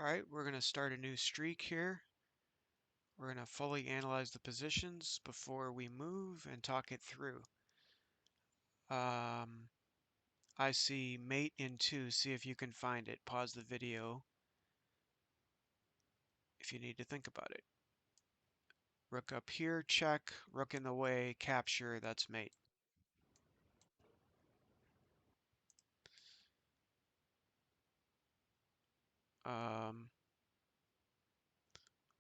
Alright, we're going to start a new streak here. We're going to fully analyze the positions before we move and talk it through. I see mate in 2. See if you can find it. Pause the video if you need to think about it. Rook up here, check. Rook in the way, capture. That's mate.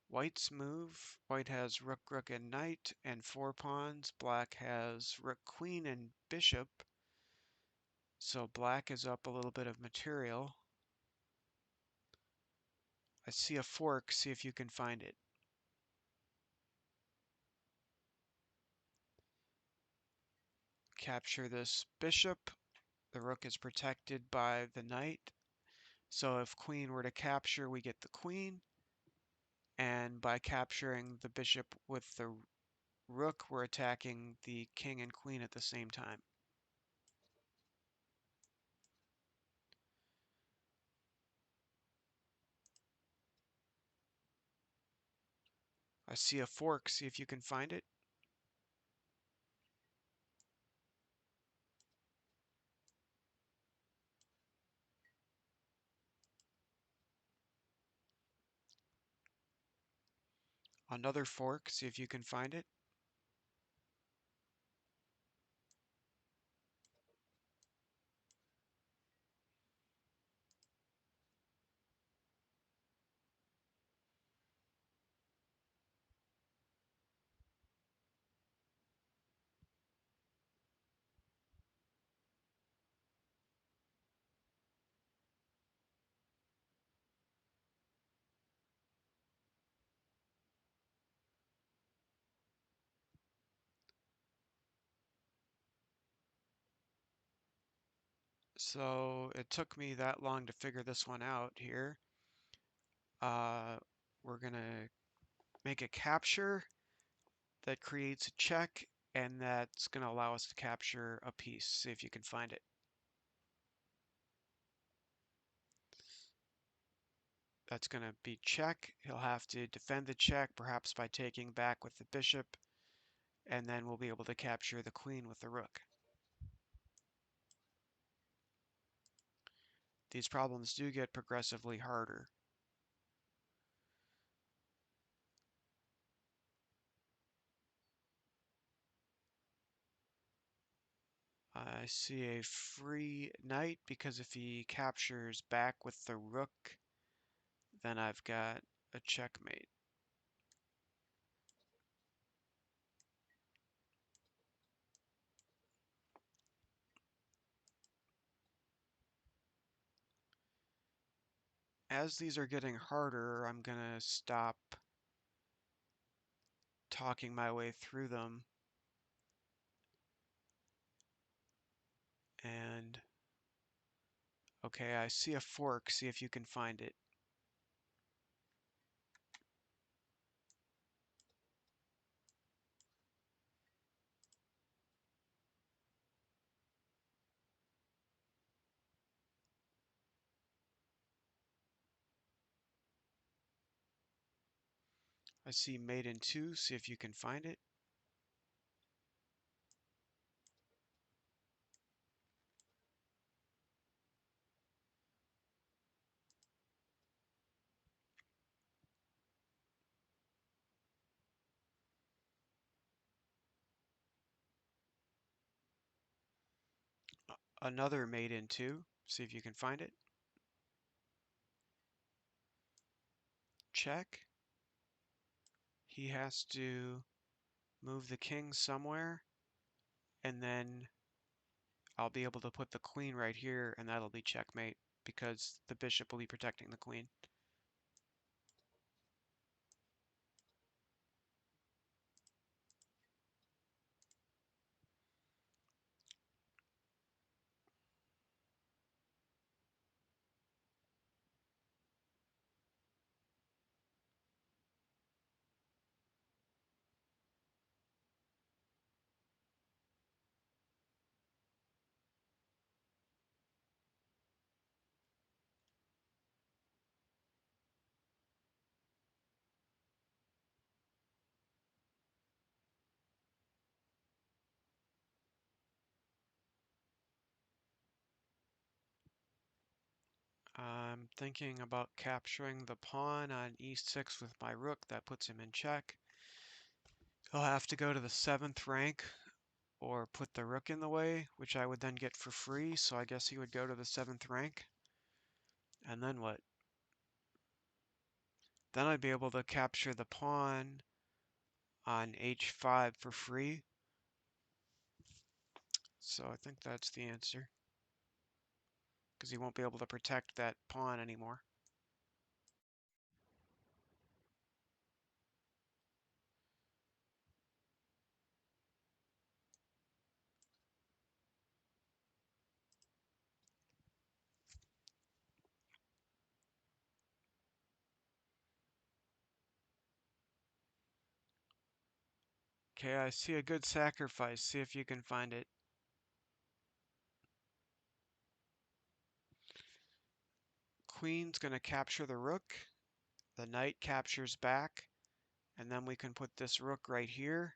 White's move. White has rook, rook, and knight, and 4 pawns. Black has rook, queen, and bishop. So black is up a little bit of material. I see a fork. See if you can find it. Capture this bishop. The rook is protected by the knight. So if queen were to capture, we get the queen. And by capturing the bishop with the rook, we're attacking the king and queen at the same time. I see a fork. See if you can find it. Another fork. See if you can find it. So it took me that long to figure this one out here. We're going to make a capture that creates a check, and that's going to allow us to capture a piece. See if you can find it. That's going to be check. He'll have to defend the check, perhaps by taking back with the bishop, and then we'll be able to capture the queen with the rook. These problems do get progressively harder. I see a free knight because if he captures back with the rook, then I've got a checkmate. As these are getting harder, I'm going to stop talking my way through them. And, okay, I see a fork. See if you can find it. I see mate in 2. See if you can find it. Another mate in 2. See if you can find it. Check. He has to move the king somewhere, and then I'll be able to put the queen right here, and that'll be checkmate because the bishop will be protecting the queen. I'm thinking about capturing the pawn on e6 with my rook. That puts him in check. He'll have to go to the 7th rank or put the rook in the way, which I would then get for free, so I guess he would go to the 7th rank. And then what? Then I'd be able to capture the pawn on h5 for free. So I think that's the answer, because he won't be able to protect that pawn anymore. Okay, I see a good sacrifice. See if you can find it. Queen's going to capture the rook. The knight captures back. And then we can put this rook right here.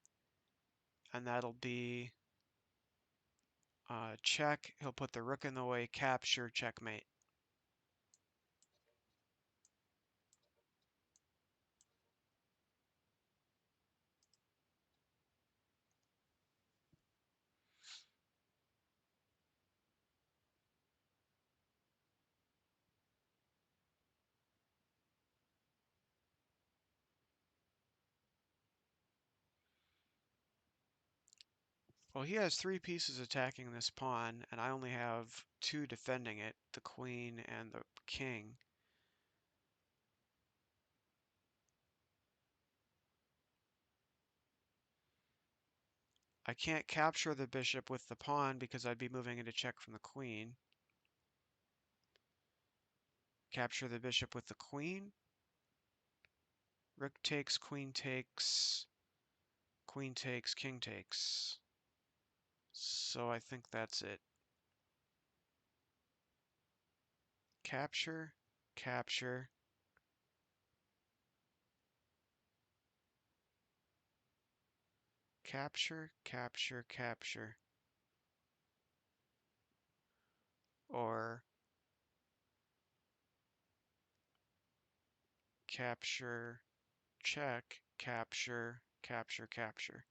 And that'll be check. He'll put the rook in the way, capture, checkmate. Well, he has 3 pieces attacking this pawn, and I only have 2 defending it, the queen and the king. I can't capture the bishop with the pawn because I'd be moving into check from the queen. Capture the bishop with the queen. Rook takes, queen takes, king takes. So I think that's it. Capture, capture, capture, capture, capture. Or capture, check, capture, capture, capture.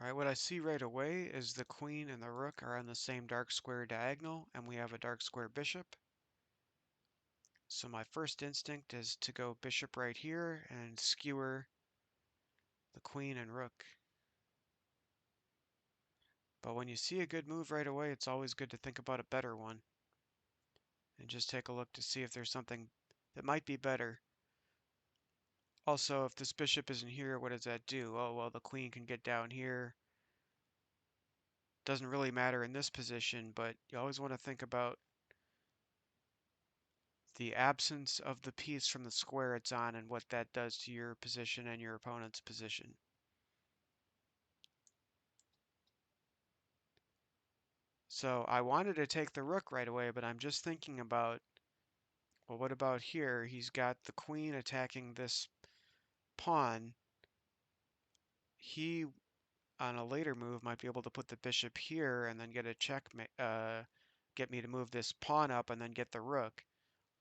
All right, what I see right away is the queen and the rook are on the same dark square diagonal, and we have a dark square bishop. So my first instinct is to go bishop right here and skewer the queen and rook. But when you see a good move right away, it's always good to think about a better one. And just take a look to see if there's something that might be better. Also, if this bishop isn't here, what does that do? Oh, well, the queen can get down here. Doesn't really matter in this position, but you always want to think about the absence of the piece from the square it's on and what that does to your position and your opponent's position. So I wanted to take the rook right away, but I'm just thinking about, well, what about here? He's got the queen attacking this pawn. He, on a later move, might be able to put the bishop here and then get a checkmate, get me to move this pawn up and then get the rook.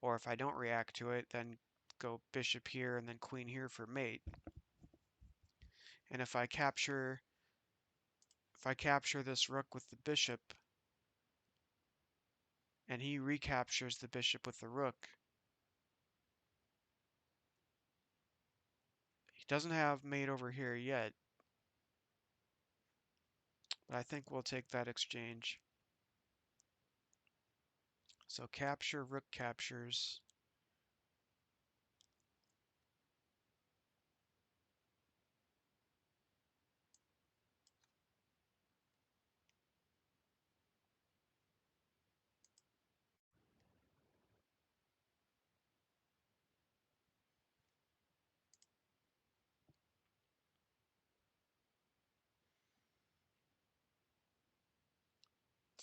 Or if I don't react to it, then go bishop here and then queen here for mate. And if I capture this rook with the bishop and he recaptures the bishop with the rook, he doesn't have mate over here yet, but I think we'll take that exchange. So capture, rook captures.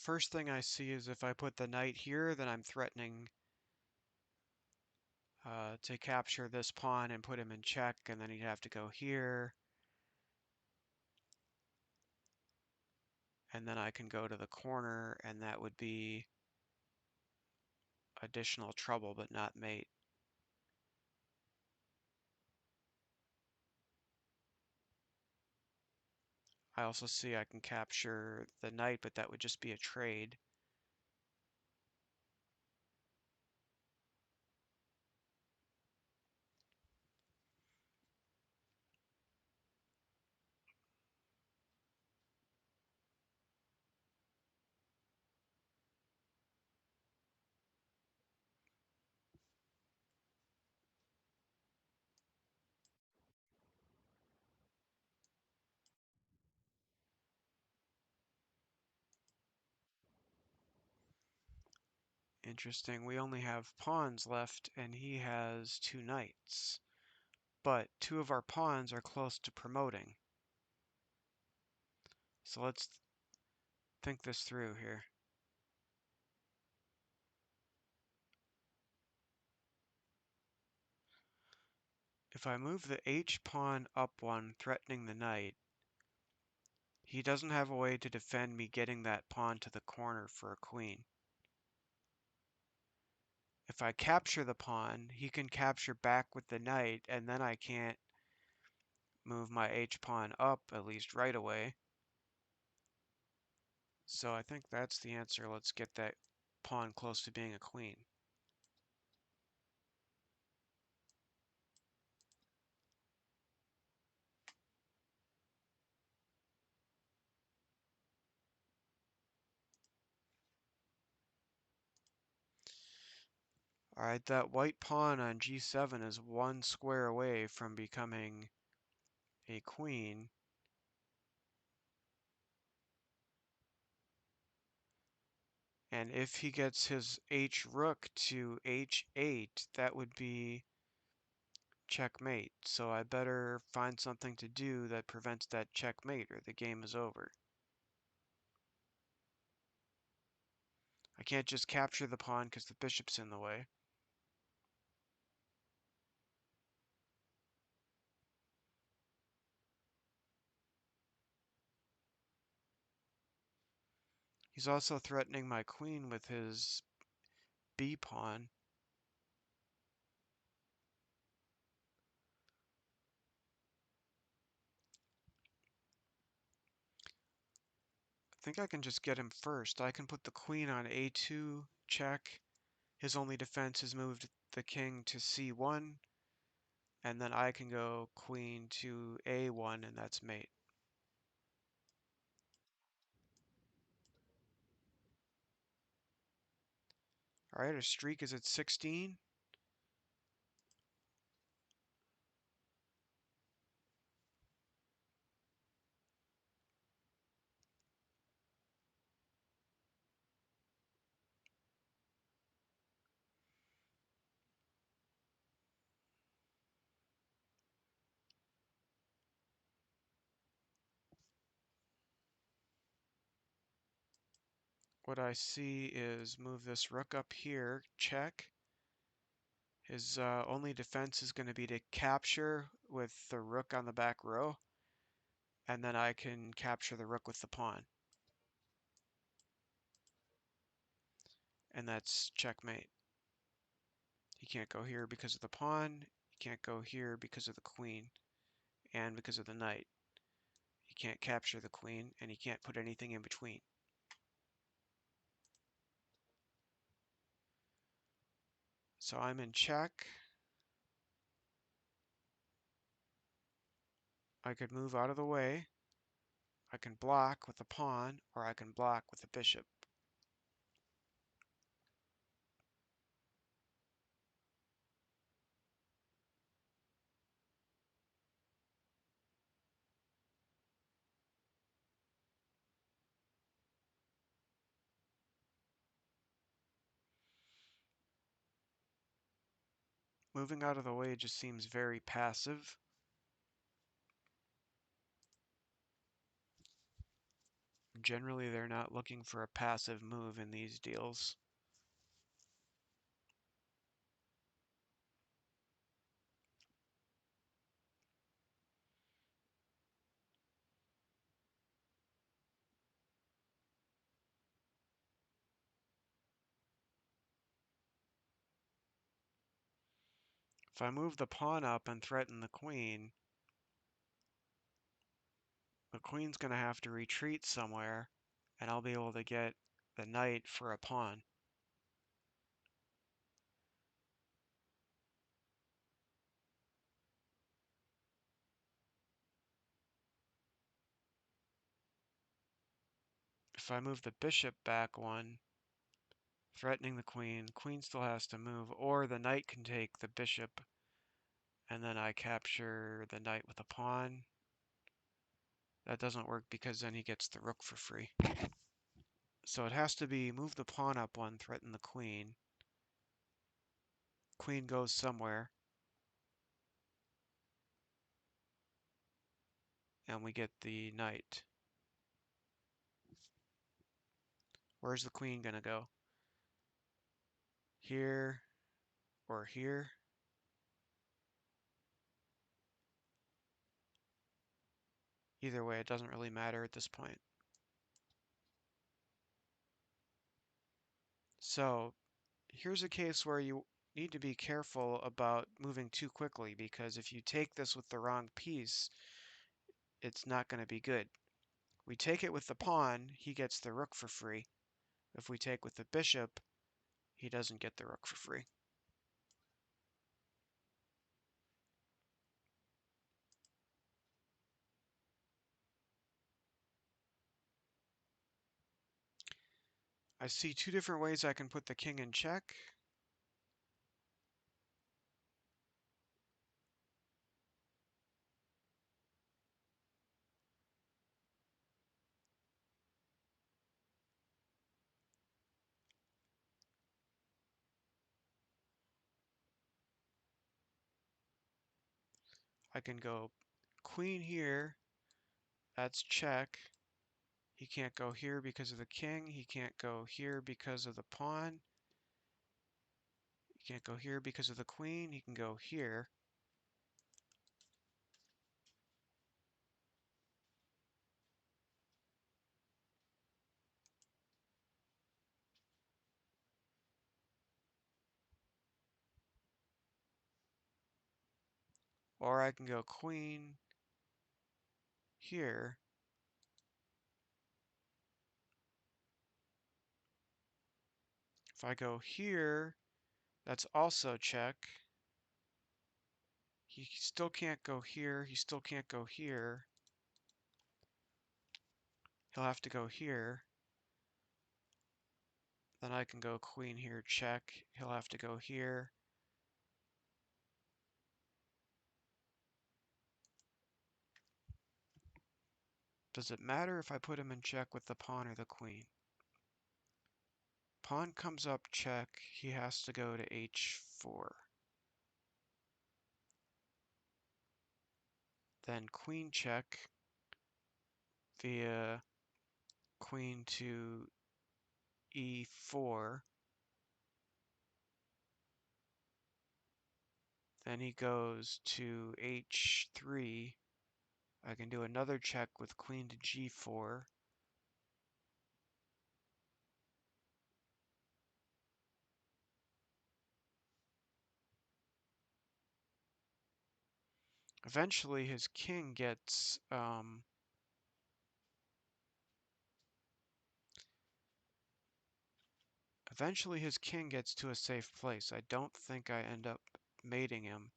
First thing I see is if I put the knight here, then I'm threatening to capture this pawn and put him in check, and then he'd have to go here. And then I can go to the corner, and that would be additional trouble, but not mate. I also see I can capture the knight, but that would just be a trade. Interesting. We only have pawns left, and he has 2 knights. But 2 of our pawns are close to promoting. So let's think this through here. If I move the H pawn up 1, threatening the knight, he doesn't have a way to defend me getting that pawn to the corner for a queen. If I capture the pawn, he can capture back with the knight, and then I can't move my H pawn up, at least right away. So I think that's the answer. Let's get that pawn close to being a queen. Alright, that white pawn on g7 is 1 square away from becoming a queen. And if he gets his h rook to h8, that would be checkmate. So I better find something to do that prevents that checkmate, or the game is over. I can't just capture the pawn because the bishop's in the way. He's also threatening my queen with his b pawn. I think I can just get him first. I can put the queen on a2, check. His only defense is moved the king to c1, and then I can go queen to a1, and that's mate. All right, our streak is at 16. What I see is move this rook up here, check. His only defense is going to be to capture with the rook on the back row, and then I can capture the rook with the pawn. And that's checkmate. He can't go here because of the pawn, he can't go here because of the queen, and because of the knight. He can't capture the queen, and he can't put anything in between. So I'm in check. I could move out of the way. I can block with the pawn, or I can block with the bishop. Moving out of the way just seems very passive. Generally, they're not looking for a passive move in these deals. If I move the pawn up and threaten the queen's going to have to retreat somewhere, and I'll be able to get the knight for a pawn. If I move the bishop back one, threatening the queen still has to move, or the knight can take the bishop, and then I capture the knight with a pawn. That doesn't work because then he gets the rook for free. So it has to be move the pawn up one, threaten the queen. Queen goes somewhere, and we get the knight. Where's the queen gonna go? Here or here? Either way, it doesn't really matter at this point. So here's a case where you need to be careful about moving too quickly, because if you take this with the wrong piece, it's not going to be good. We take it with the pawn, he gets the rook for free. If we take with the bishop, he doesn't get the rook for free. I see two different ways I can put the king in check. I can go queen here, that's check. He can't go here because of the king. He can't go here because of the pawn. He can't go here because of the queen. He can go here. Or I can go queen here. If I go here, that's also check. He still can't go here. He still can't go here. He'll have to go here. Then I can go queen here, check. He'll have to go here. Does it matter if I put him in check with the pawn or the queen? Pawn comes up check. He has to go to h4. Then queen check via queen to e4. Then he goes to h3. I can do another check with queen to g4. Eventually his king gets to a safe place. I don't think I end up mating him.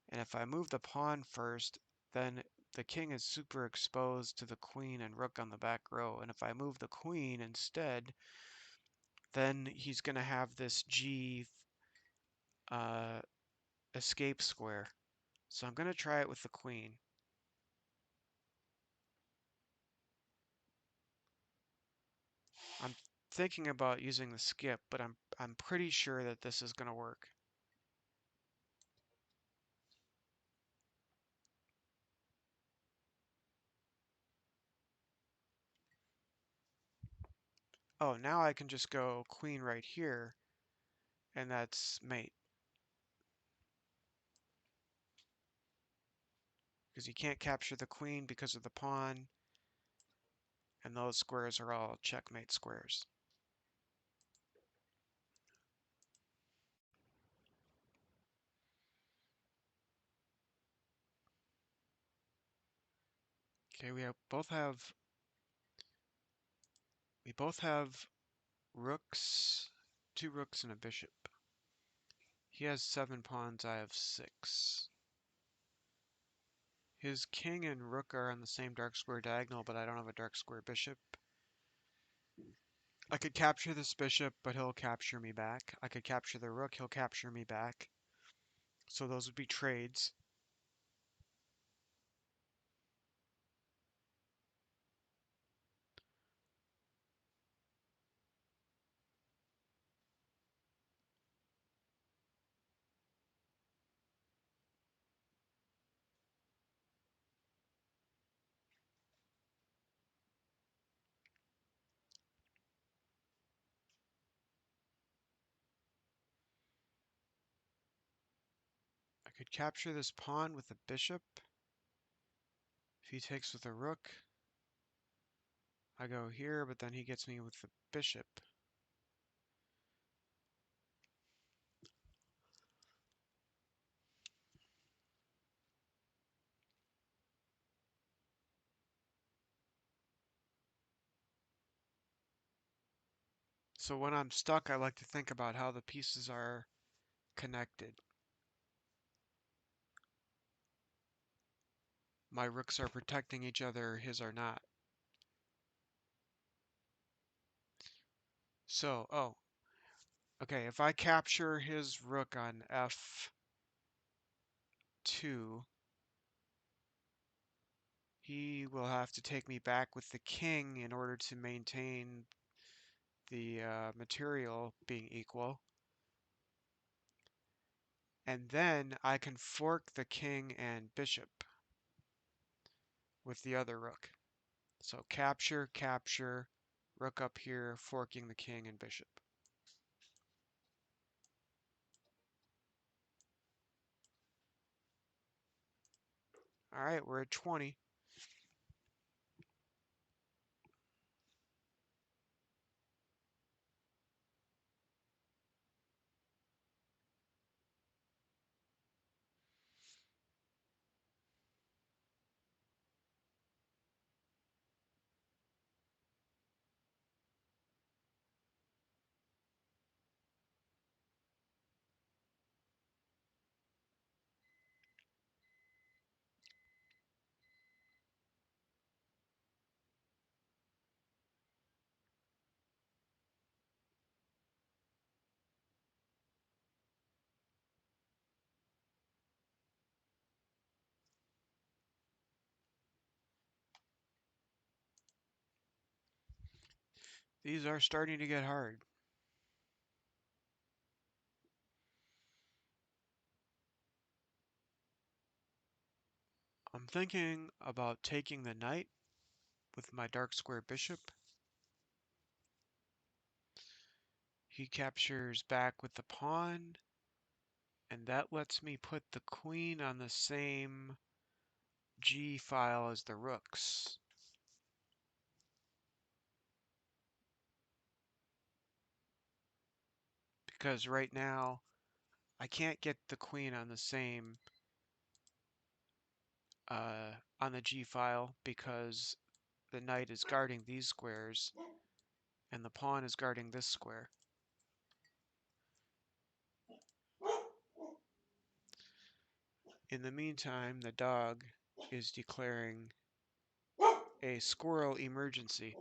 And if I move the pawn first, then the king is super exposed to the queen and rook on the back row. And if I move the queen instead, then he's going to have this G escape square. So I'm going to try it with the queen. I'm thinking about using the skip, but I'm pretty sure that this is going to work. Oh, now I can just go queen right here, and that's mate. Because you can't capture the queen because of the pawn, and those squares are all checkmate squares. Okay, we both have rooks, 2 rooks and a bishop. He has 7 pawns, I have 6. His king and rook are on the same dark square diagonal, but I don't have a dark square bishop. I could capture this bishop, but he'll capture me back. I could capture the rook, he'll capture me back. So those would be trades. I could capture this pawn with a bishop. If he takes with a rook, I go here, but then he gets me with the bishop. So when I'm stuck, I like to think about how the pieces are connected. My rooks are protecting each other, his are not. So, okay, if I capture his rook on f2, he will have to take me back with the king in order to maintain the material being equal. And then I can fork the king and bishop with the other rook. So capture, capture, rook up here, forking the king and bishop. All right, we're at 20. These are starting to get hard. I'm thinking about taking the knight with my dark square bishop. He captures back with the pawn, and that lets me put the queen on the same G file as the rooks. Because right now, I can't get the queen on the same on the G file because the knight is guarding these squares and the pawn is guarding this square. In the meantime, the dog is declaring a squirrel emergency.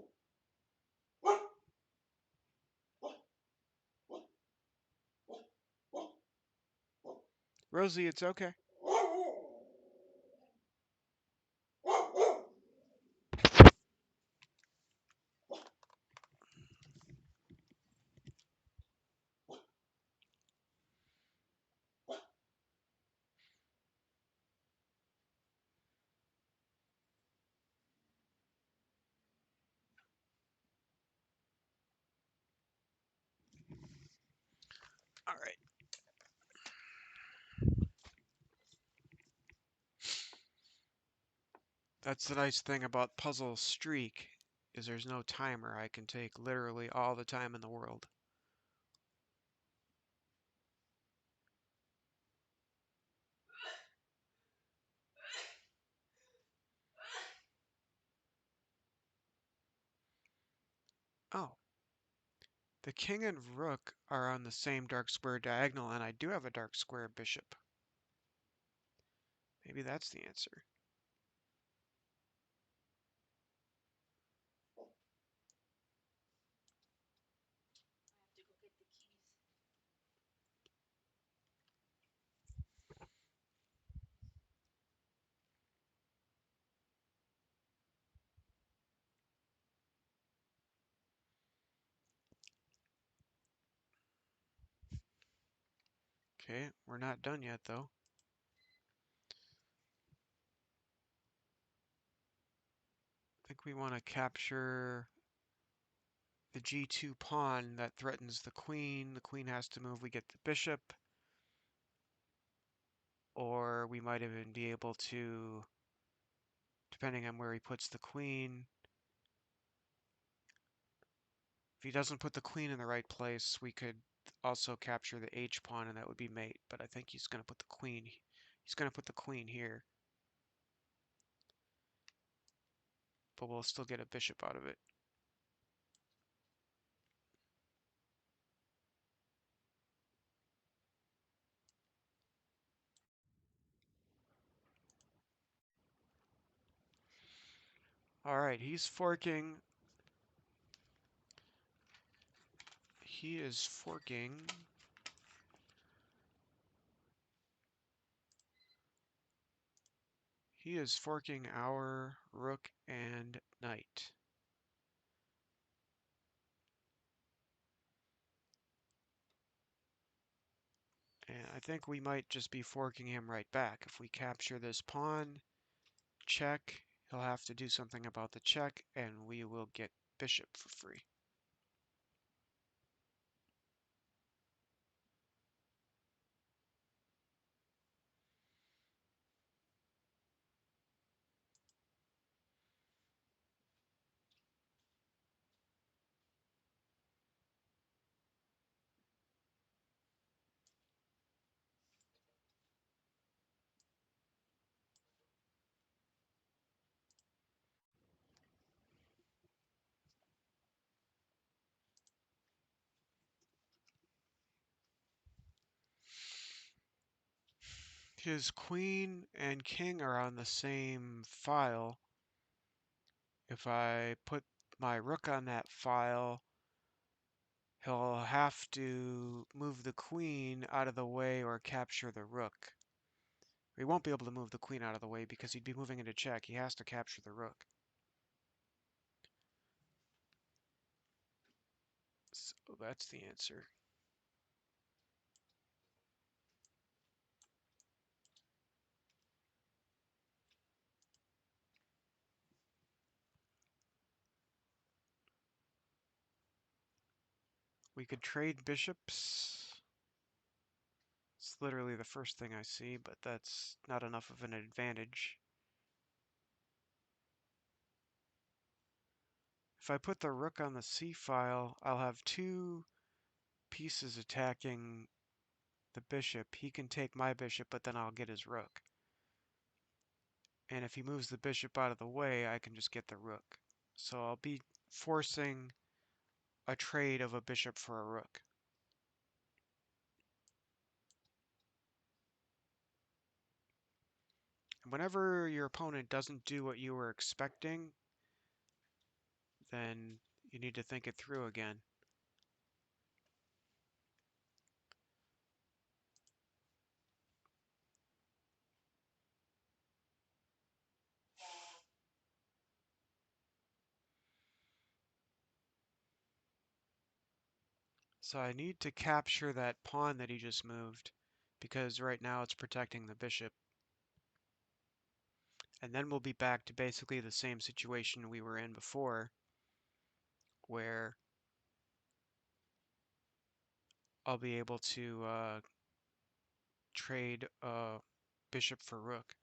Rosie, it's okay. All right. That's the nice thing about Puzzle Streak is there's no timer. I can take literally all the time in the world. Oh, the king and rook are on the same dark square diagonal, and I do have a dark square bishop. Maybe that's the answer. Okay, we're not done yet, though. I think we want to capture the g2 pawn that threatens the queen. The queen has to move. We get the bishop. Or we might even be able to, depending on where he puts the queen, if he doesn't put the queen in the right place, we could also capture the h pawn, and that would be mate. But I think he's going to put the queen. He's going to put the queen here. But we'll still get a bishop out of it. All right, he's forking. He is forking. He is forking our rook and knight. And I think we might just be forking him right back. If we capture this pawn, check, he'll have to do something about the check, and we will get bishop for free. His queen and king are on the same file. If I put my rook on that file, he'll have to move the queen out of the way or capture the rook. He won't be able to move the queen out of the way because he'd be moving into check. He has to capture the rook. So that's the answer. We could trade bishops. It's literally the first thing I see, but that's not enough of an advantage. If I put the rook on the c file, I'll have two pieces attacking the bishop. He can take my bishop, but then I'll get his rook. And if he moves the bishop out of the way, I can just get the rook. So I'll be forcing a trade of a bishop for a rook. Whenever your opponent doesn't do what you were expecting, then you need to think it through again. So I need to capture that pawn that he just moved, because right now it's protecting the bishop. And then we'll be back to basically the same situation we were in before, where I'll be able to trade bishop for rook.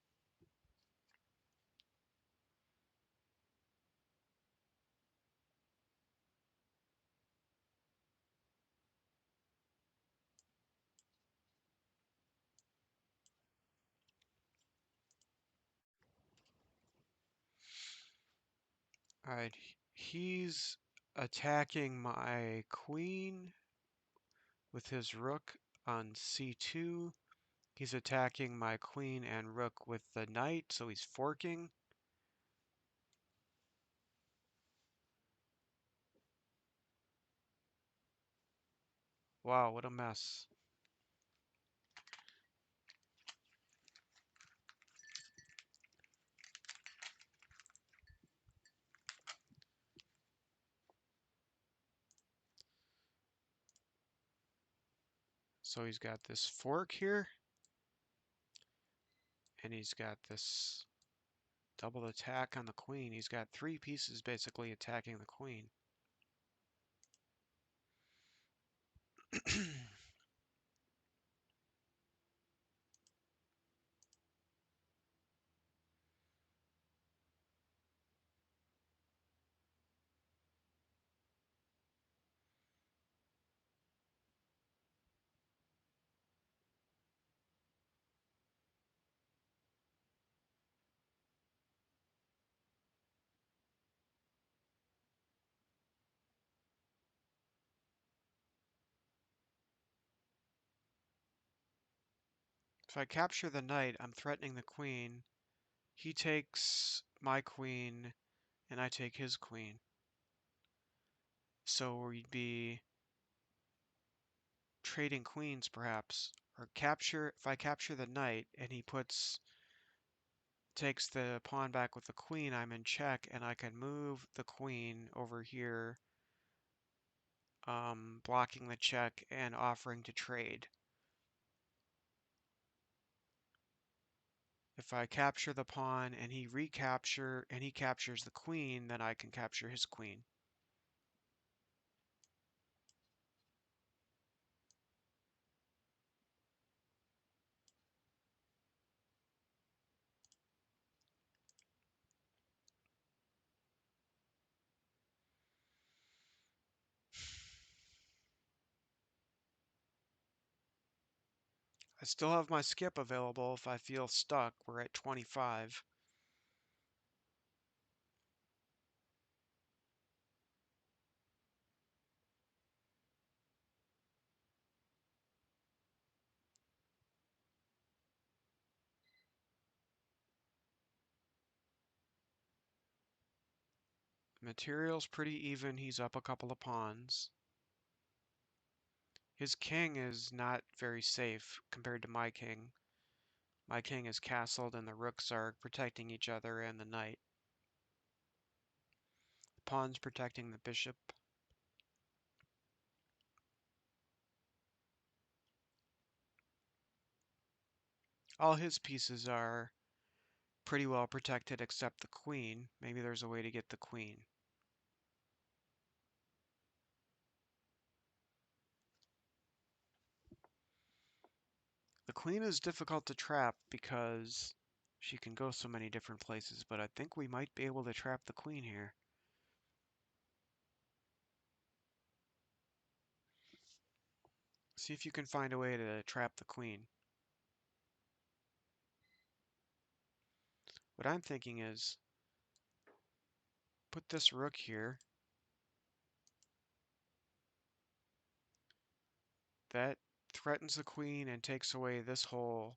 All right, he's attacking my queen with his rook on c2. He's attacking my queen and rook with the knight, so he's forking. Wow, what a mess. So he's got this fork here, and he's got this double attack on the queen. He's got three pieces basically attacking the queen. If I capture the knight, I'm threatening the queen. He takes my queen, and I take his queen. So we'd be trading queens, perhaps. Or if I capture the knight, and he takes the pawn back with the queen, I'm in check, and I can move the queen over here, blocking the check and offering to trade. If I capture the pawn and he captures the queen, then I can capture his queen. I still have my skip available if I feel stuck. We're at 25. Material's pretty even. He's up a couple of pawns. His king is not very safe compared to my king. My king is castled and the rooks are protecting each other and the knight. The pawn's protecting the bishop. All his pieces are pretty well protected except the queen. Maybe there's a way to get the queen. The queen is difficult to trap because she can go so many different places, but I think we might be able to trap the queen here. See if you can find a way to trap the queen. What I'm thinking is put this rook here. That threatens the queen and takes away this whole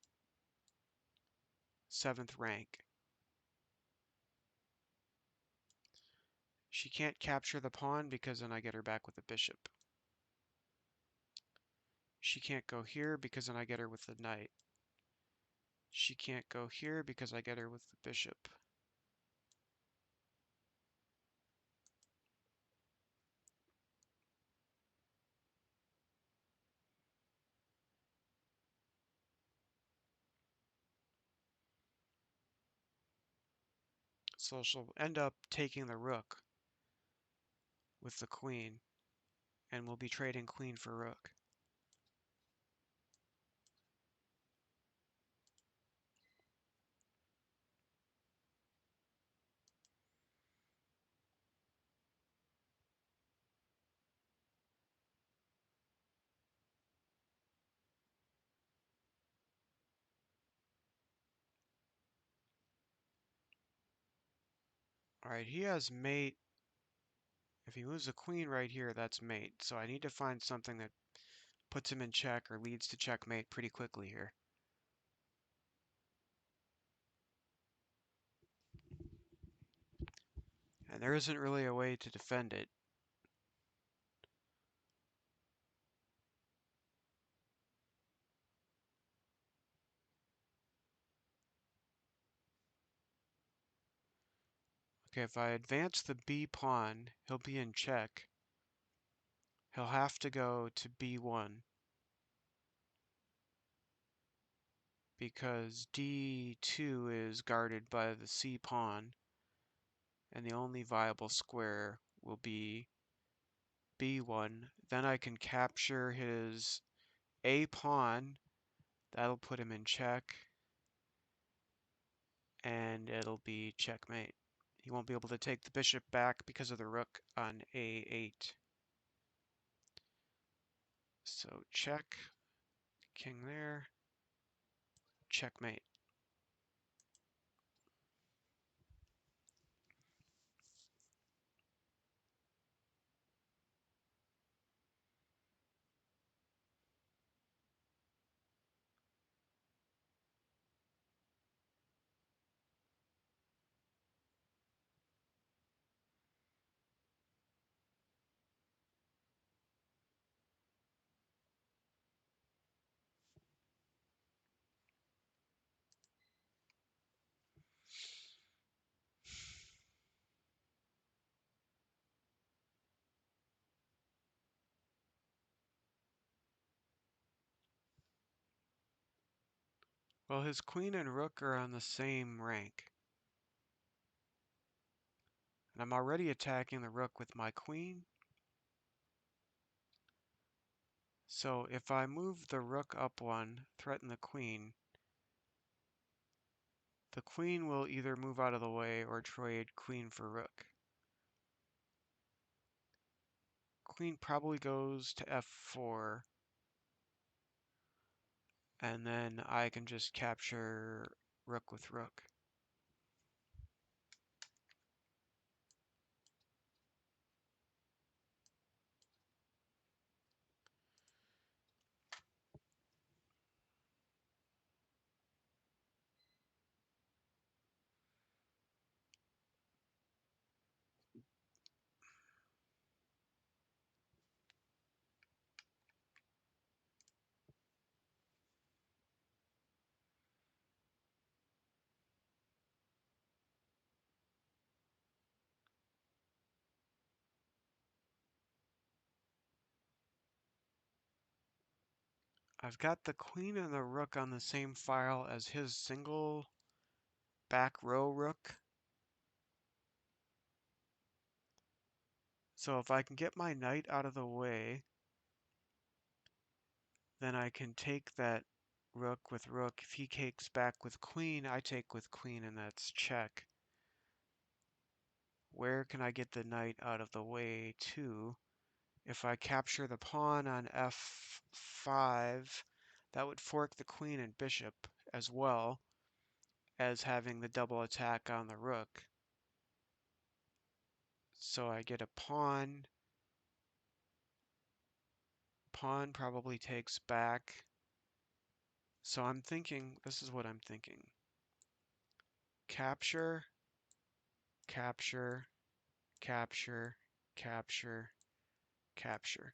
7th rank. She can't capture the pawn because then I get her back with the bishop. She can't go here because then I get her with the knight. She can't go here because I get her with the bishop. So she'll end up taking the rook with the queen, and we'll be trading queen for rook. Alright, he has mate If he moves a queen right here, that's mate. So I need to find something that puts him in check or leads to checkmate pretty quickly here. And there isn't really a way to defend it. Okay, if I advance the b pawn, he'll be in check. He'll have to go to b1 because d2 is guarded by the c pawn, and the only viable square will be b1. Then I can capture his a pawn. That'll put him in check, and it'll be checkmate. He won't be able to take the bishop back because of the rook on a8. So check, king there, checkmate. Well, his queen and rook are on the same rank. And I'm already attacking the rook with my queen. So if I move the rook up one, threaten the queen will either move out of the way or trade queen for rook. Queen probably goes to f4, and then I can just capture rook with rook. I've got the queen and the rook on the same file as his single back row rook. So if I can get my knight out of the way, then I can take that rook with rook. If he takes back with queen, I take with queen, and that's check. Where can I get the knight out of the way to? If I capture the pawn on f5, that would fork the queen and bishop as well as having the double attack on the rook. So I get a pawn. Pawn probably takes back. So I'm thinking, this is what I'm thinking. Capture, capture, capture, capture, capture.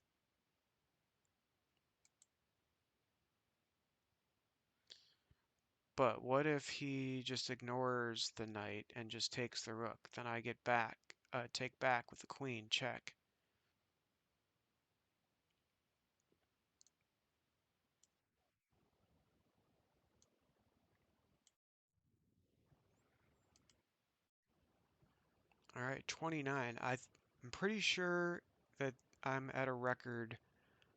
But what if he just ignores the knight and just takes the rook? Then I get back, take back with the queen, check. All right, 29. I'm pretty sure that I'm at a record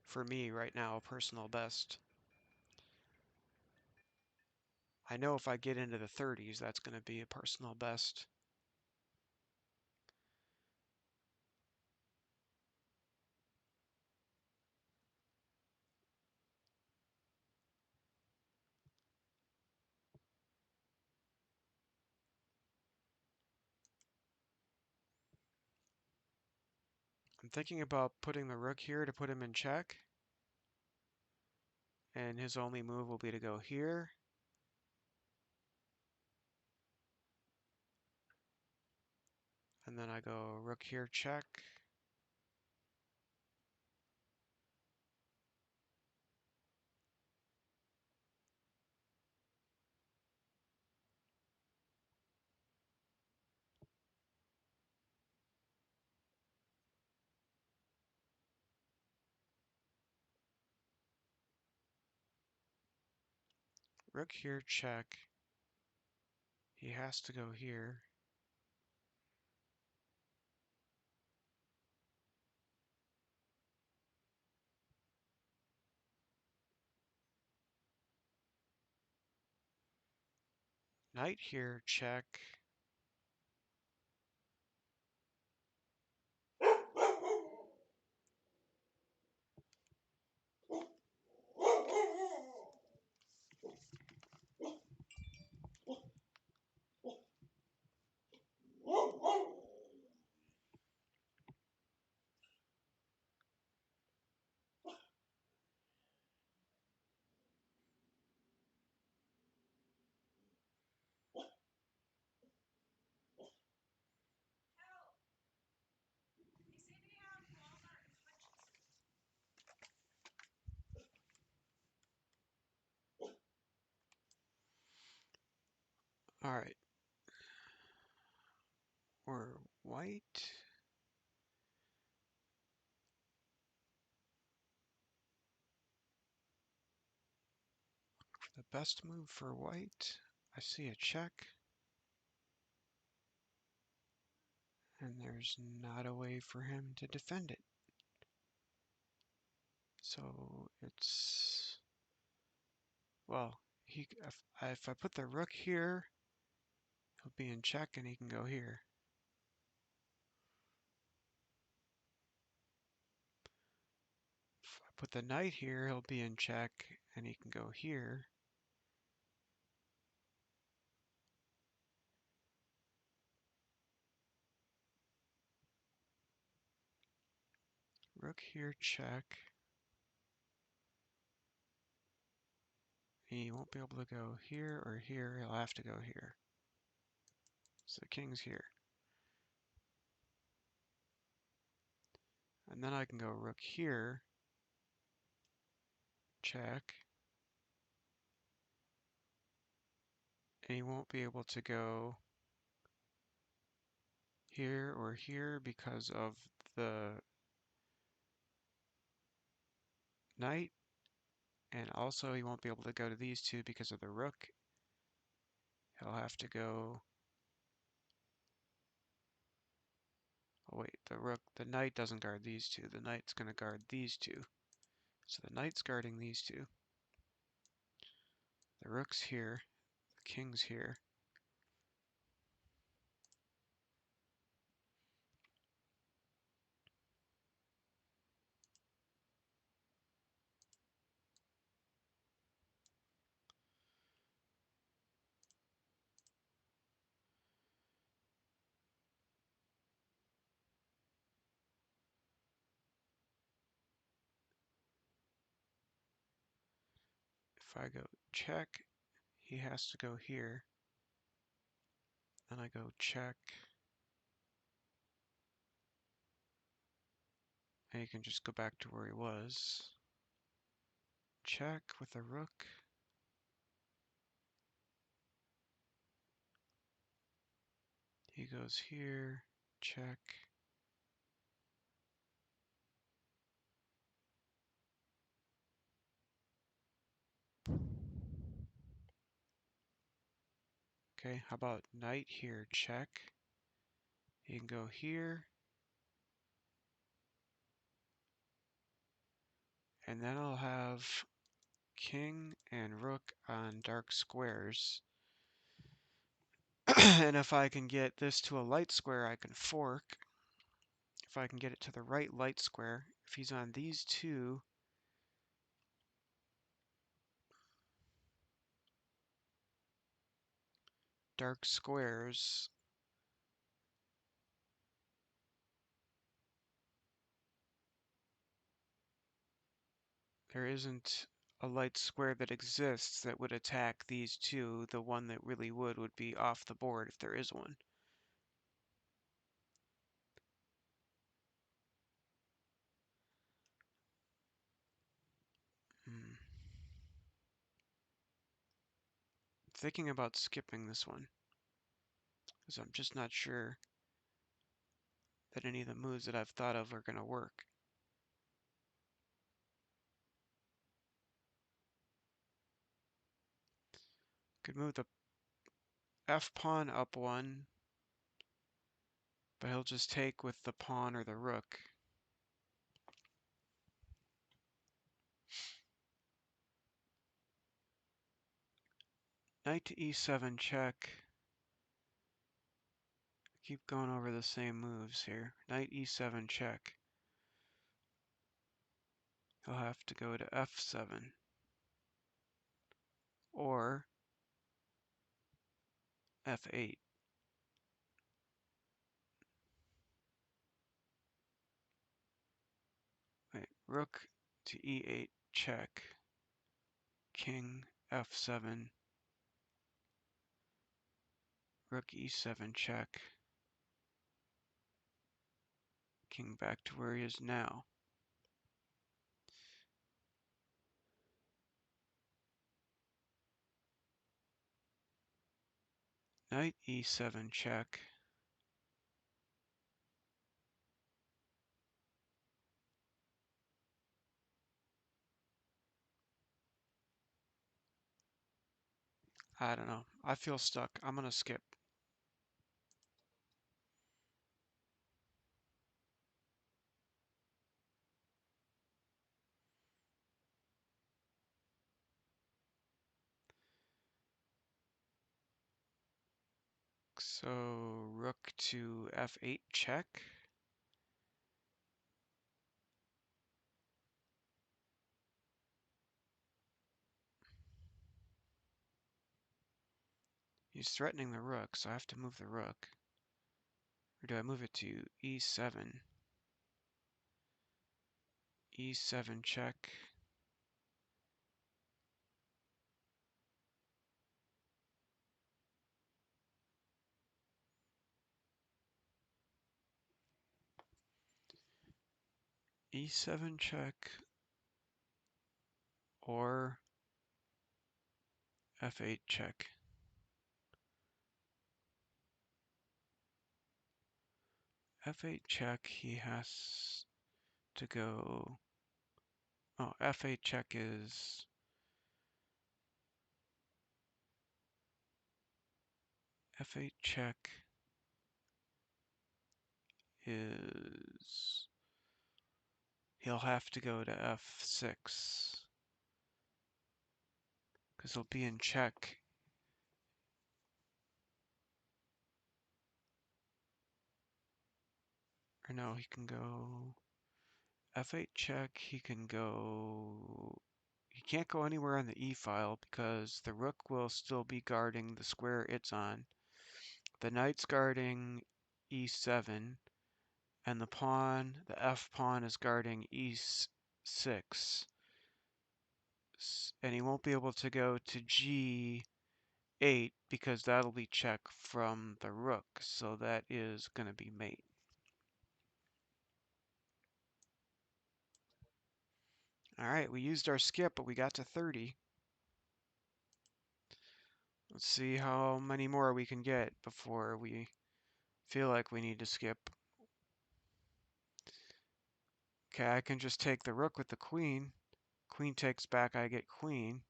for me right now, personal best. I know if I get into the 30s, that's going to be a personal best. I'm thinking about putting the rook here to put him in check. And his only move will be to go here. And then I go rook here, check. Rook here, check. He has to go here. Knight here, check. All right. We're white. For the best move for white, I see a check. And there's not a way for him to defend it. So it's, well, if I put the rook here, he'll be in check and he can go here. If I put the knight here, he'll be in check and he can go here. Rook here, check. He won't be able to go here or here, he'll have to go here. So the king's here. And then I can go rook here, check. And he won't be able to go here or here because of the knight. And also he won't be able to go to these two because of the rook. He'll have to go... Oh wait, the knight doesn't guard these two. The knight's going to guard these two. So the knight's guarding these two. The rook's here. The king's here. If I go check, he has to go here. Then I go check. And he can just go back to where he was. Check with a rook. He goes here. Check. Okay, how about knight here? Check. He can go here. And then I'll have king and rook on dark squares. And if I can get this to a light square, I can fork. If I can get it to the right light square, if he's on these two, dark squares, There isn't a light square that exists that would attack these two. The one that really would be off the board if there is one. Hmm. Thinking about skipping this one, because I'm just not sure that any of the moves that I've thought of are going to work. Could move the F pawn up one, but he'll just take with the pawn or the rook. Knight to e7 check. Keep going over the same moves here. Knight e7 check. He'll have to go to f7. Or f8. Wait, rook to e8 check. King f7. Rook e7 check. King back to where he is now. Knight e7 check. I don't know. I feel stuck. I'm going to skip. So rook to f8 check. He's threatening the rook, so I have to move the rook. Or do I move it to e7? e7 check. e7 check. Or f8 check. f8 check, he has to go... Oh, f8 check is... f8 check is... He'll have to go to f6. Because he'll be in check. Or no, he can go... f8 check, he can go... He can't go anywhere on the e-file because the rook will still be guarding the square it's on. The knight's guarding e7, and the pawn, the f pawn, is guarding e6. And he won't be able to go to g8 because that'll be check from the rook. So that is going to be mate. All right, we used our skip, but we got to 30. Let's see how many more we can get before we feel like we need to skip. Okay, I can just take the rook with the queen. Queen takes back, I get queen.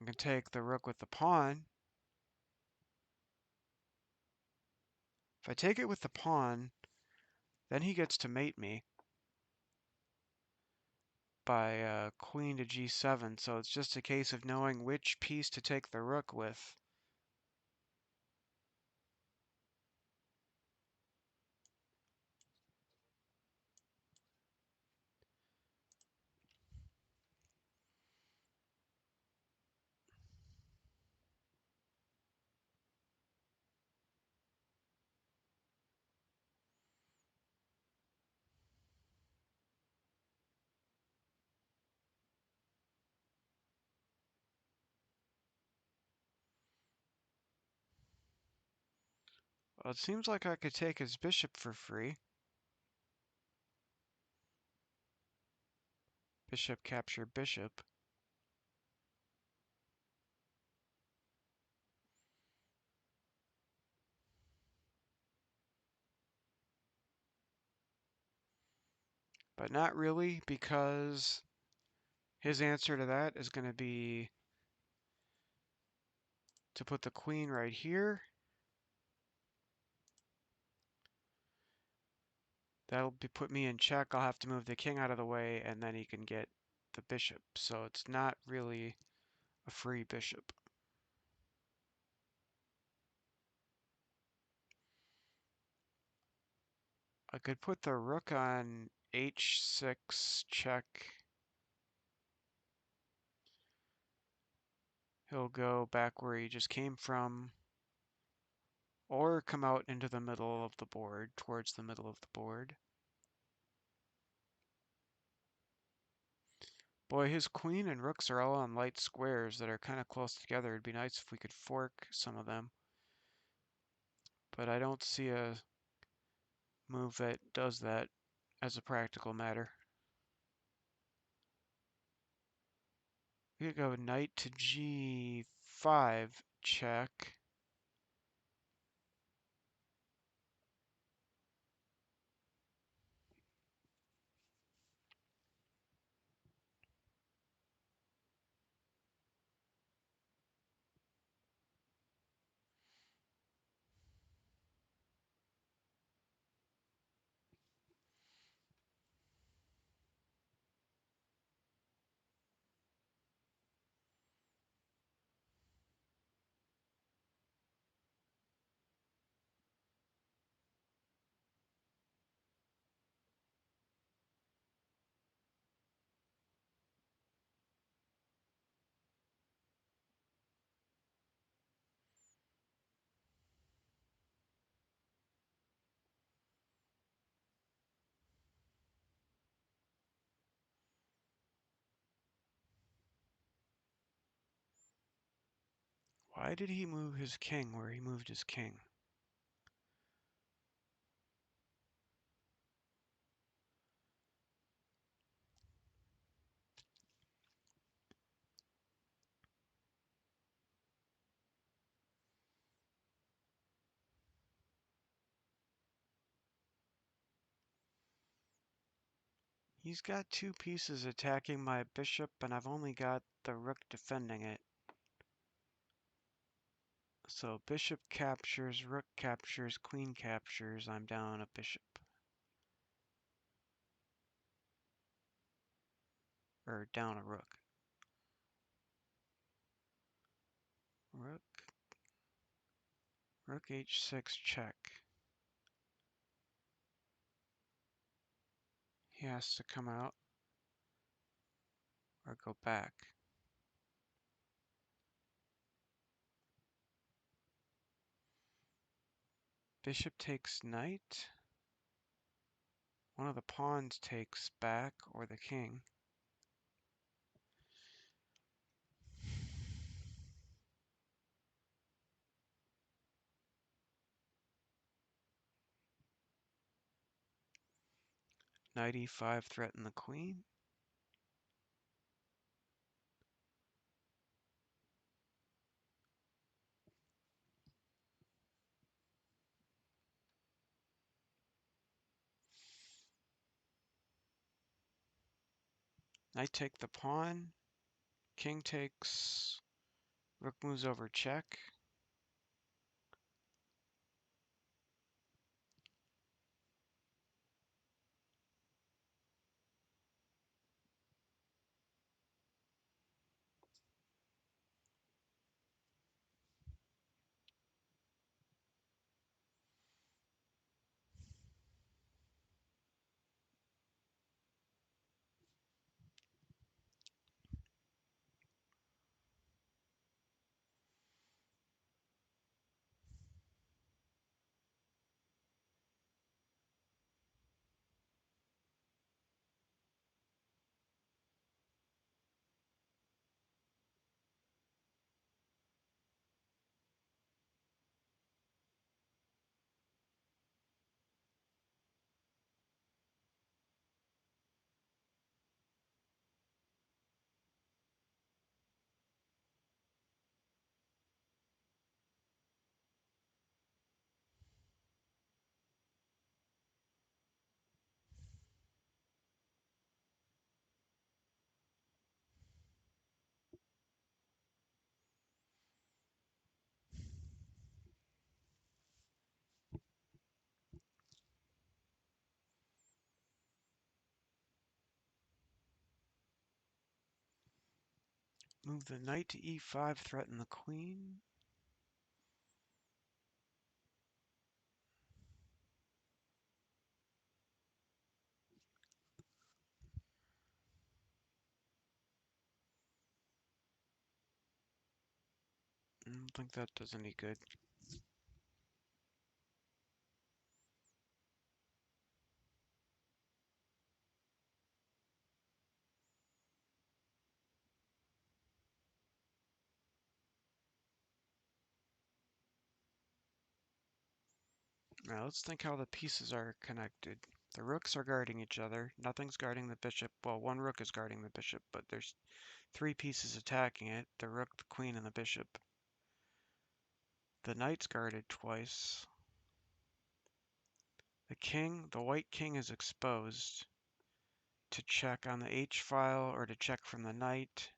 I can take the rook with the pawn. If I take it with the pawn, then he gets to mate me by queen to g7, so it's just a case of knowing which piece to take the rook with. Well, it seems like I could take his bishop for free. Bishop capture bishop. But not really, because his answer to that is going to be to put the queen right here. That'll put me in check. I'll have to move the king out of the way, and then he can get the bishop. So it's not really a free bishop. I could put the rook on h6 check. He'll go back where he just came from, or come out into the middle of the board, towards the middle of the board. Boy, his queen and rooks are all on light squares that are kind of close together. It'd be nice if we could fork some of them. But I don't see a move that does that as a practical matter. We could go knight to g5 check. Why did he move his king where he moved his king? He's got two pieces attacking my bishop, and I've only got the rook defending it. So bishop captures, rook captures, queen captures, I'm down a bishop. Or down a rook. Rook, rook h6 check. He has to come out or go back. Bishop takes knight. One of the pawns takes back, or the king. Knight e5 threaten the queen. Knight take the pawn. King takes. Rook moves over check. Move the knight to e5, threaten the queen. I don't think that does any good. Now let's think how the pieces are connected. The rooks are guarding each other. Nothing's guarding the bishop. Well, one rook is guarding the bishop, but there's three pieces attacking it. The rook, the queen, and the bishop. The knight's guarded twice. The white king is exposed to check on the H file or to check from the knight.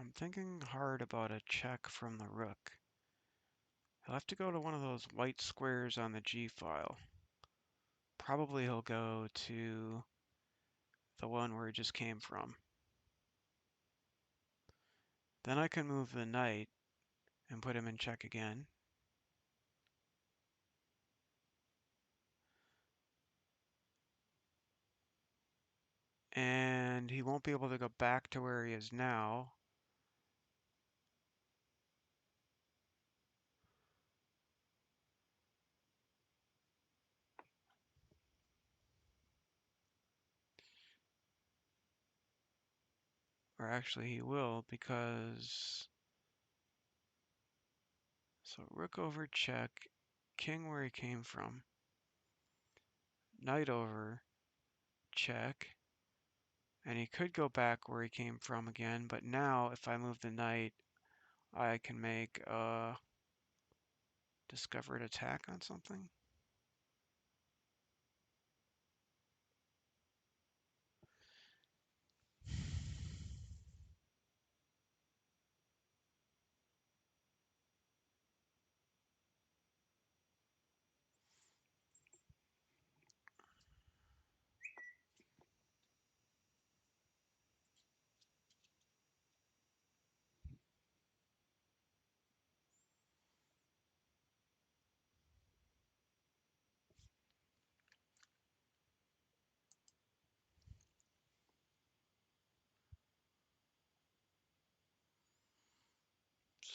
I'm thinking hard about a check from the rook. He'll have to go to one of those white squares on the G file. Probably he'll go to the one where he just came from. Then I can move the knight and put him in check again. And he won't be able to go back to where he is now. Or actually he will, because... So rook over check, king where he came from, knight over check, and he could go back where he came from again, but now if I move the knight, I can make a discovered attack on something.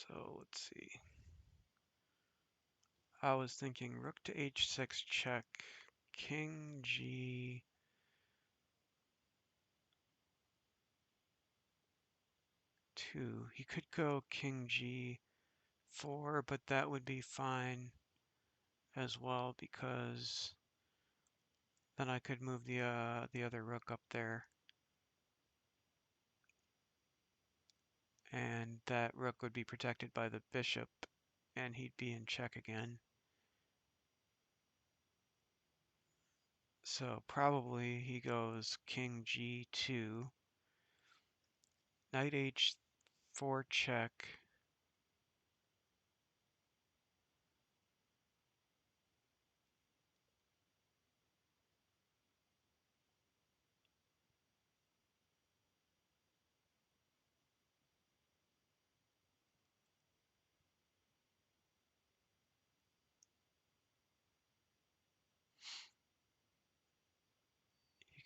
So let's see. I was thinking rook to h6 check, king g2. He could go king g4, but that would be fine as well because then I could move the other rook up there, and that rook would be protected by the bishop, and he'd be in check again. So probably he goes king g2, knight h4 check.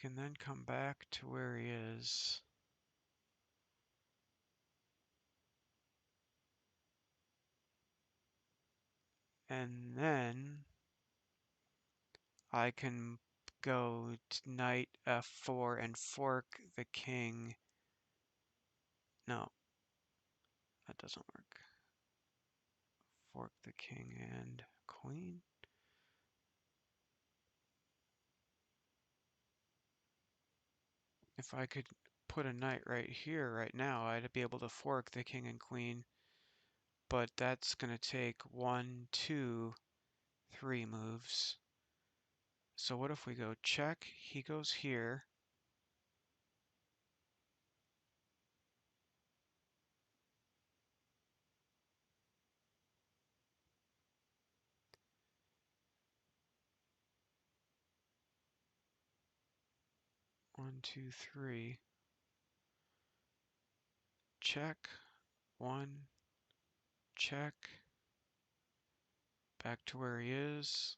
can then come back to where he is. And then I can go to knight f4 and fork the king. No, that doesn't work. Fork the king and queen. If I could put a knight right here, right now, I'd be able to fork the king and queen. But that's going to take 1, 2, 3 moves. So what if we go check? He goes here. One, two, three. Check. One. Check. Back to where he is.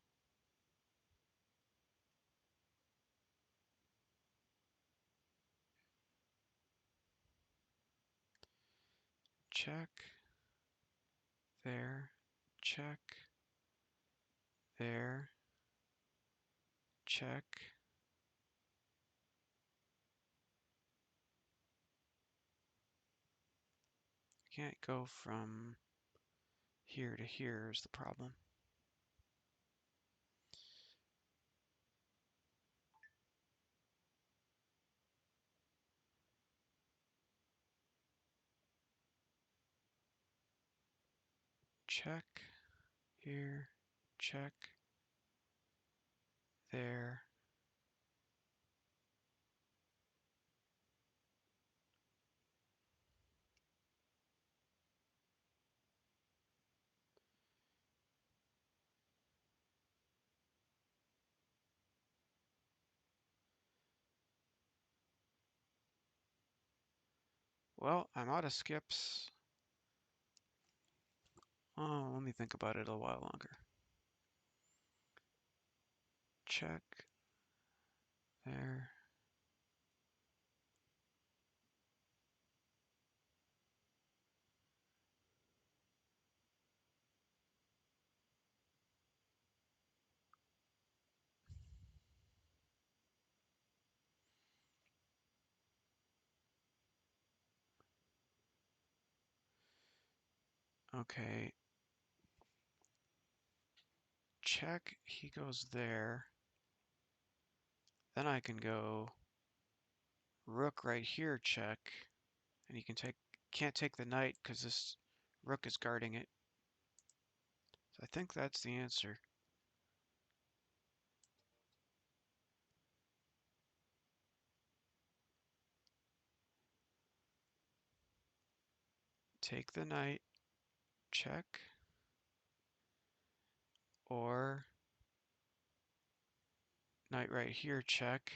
Check. There. Check. There. Check. Can't go from here to here is the problem. Check. Here. Check. There. Well, I'm out of skips. Oh, let me think about it a while longer. Check. There. Okay. Check. He goes there. Then I can go rook right here, check. And he can't take the knight because this rook is guarding it. So I think that's the answer. Take the knight, check. Or knight right here, check.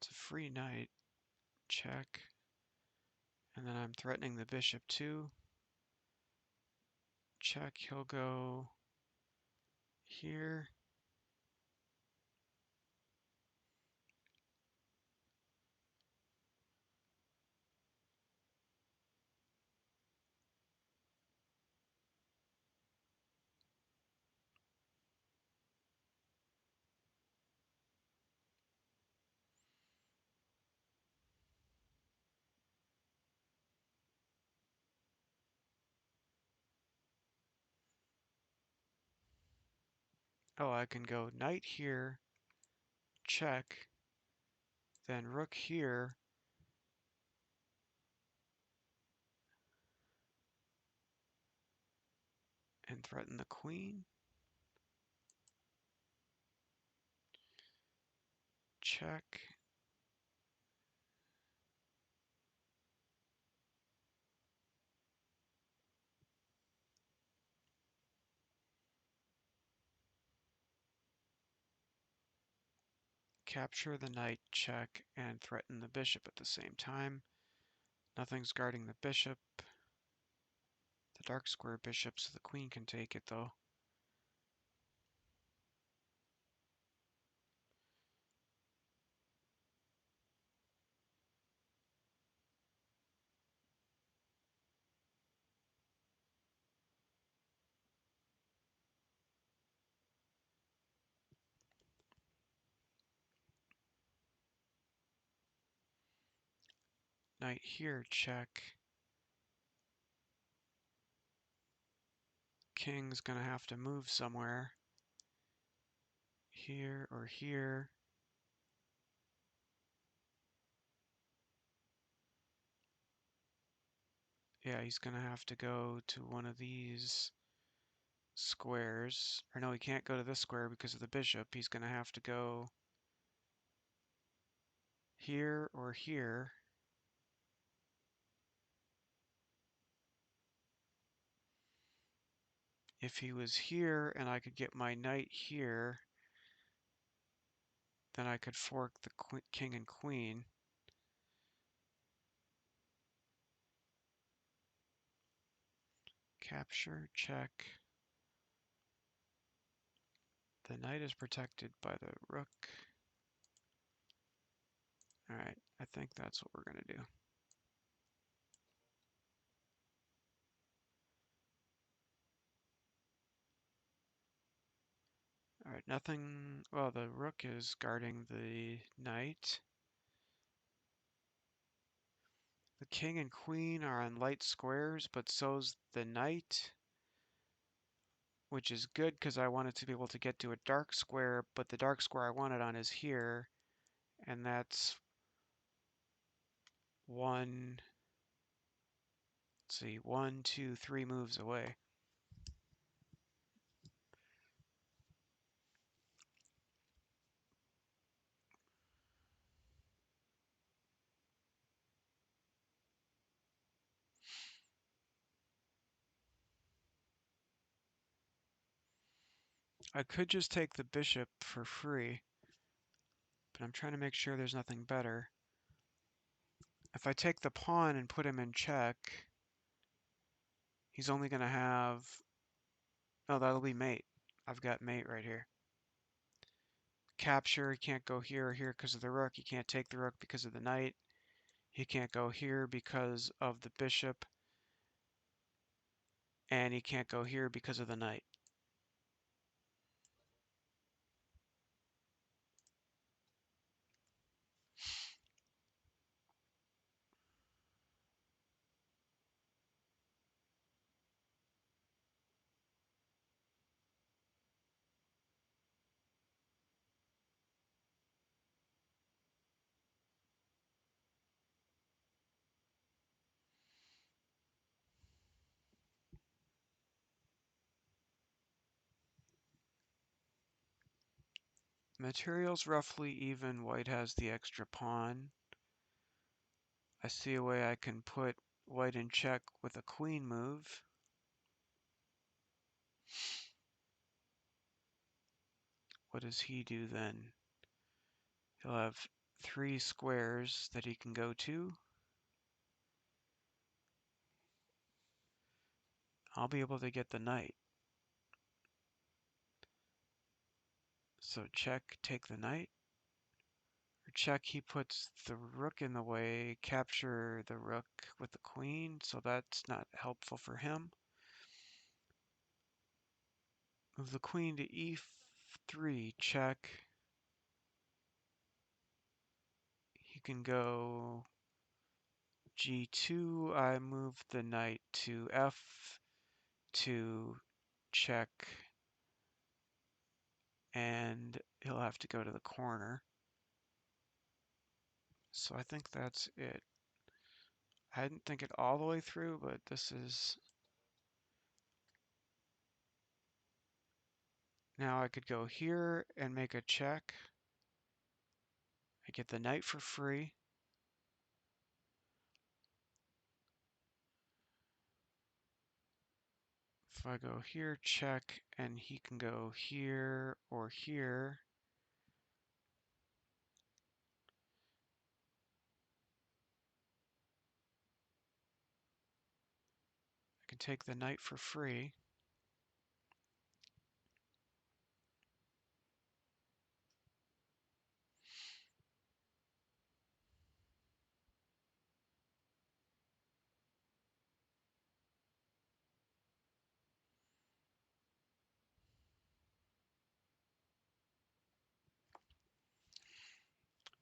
It's a free knight, check. And then I'm threatening the bishop too. Check, he'll go here. Oh, I can go knight here, check. Then rook here. And threaten the queen. Check. Capture the knight, check, and threaten the bishop at the same time. Nothing's guarding the bishop. the dark square bishop so the queen can take it, though. Knight here, check. King's gonna have to move somewhere. Here or here. Yeah, he's gonna have to go to one of these squares. Or no, he can't go to this square because of the bishop. He's gonna have to go here or here. If he was here and I could get my knight here, then I could fork the king and queen. Capture, check. The knight is protected by the rook. Alright, I think that's what we're going to do. Alright, nothing. Well, the rook is guarding the knight. The king and queen are on light squares, but so's the knight, which is good because I wanted to be able to get to a dark square, but the dark square I wanted on is here, and that's one, let's see, 1, 2, 3 moves away. I could just take the bishop for free, but I'm trying to make sure there's nothing better. If I take the pawn and put him in check, he's only going to have... Oh, that'll be mate. I've got mate right here. Capture, he can't go here or here because of the rook. He can't take the rook because of the knight. He can't go here because of the bishop. And he can't go here because of the knight. Material's roughly even. White has the extra pawn. I see a way I can put white in check with a queen move. What does he do then? He'll have 3 squares that he can go to. I'll be able to get the knight. So check, take the knight. Or check, he puts the rook in the way, capture the rook with the queen, so that's not helpful for him. Move the queen to e3, check. He can go g2, I move the knight to f2, check, and he'll have to go to the corner. So I think that's it. I didn't think it all the way through, but this is... Now I could go here and make a check. I get the knight for free. If I go here, check, and he can go here or here. I can take the knight for free.